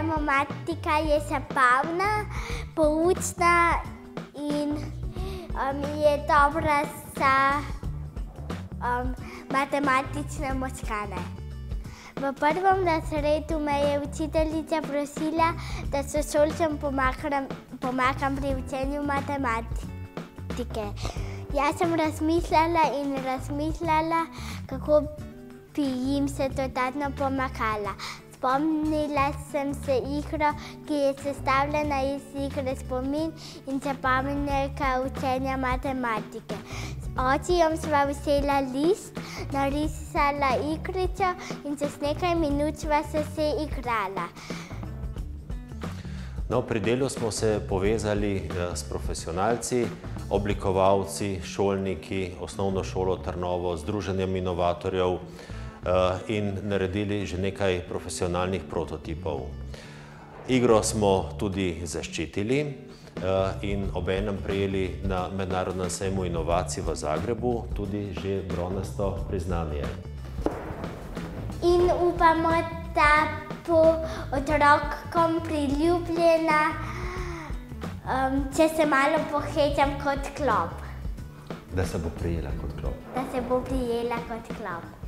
matematika je zabavna, poučna in je dobra za matematične možgane. V prvem razredu me je učiteljica prosila, da sošolcem pomagam pri učenju matematike. Jaz sem razmišljala, kako bi jim se dodatno pomagala. Spomnila sem se igro, ki je sestavljena iz igre spomin in zabavnega učenja matematike. Z očijem sva vzela list, narisala igrico in čez nekaj minut sva se igrala. No, pri delu smo se povezali s profesionalci, oblikovalci, šolniki, Osnovno šolo Trnovo, Združenjem inovatorjev in naredili že nekaj profesionalnih prototipov. Igro smo tudi zaščitili in obenem prejeli na Mednarodnem sejmu inovacij v Zagrebu tudi že bronasto priznanje. In upamo, da bo otrokom priljubljena, če se malo pohecam kot klop. Da se bo prijela kot klop. Da se bo prijela kot klop.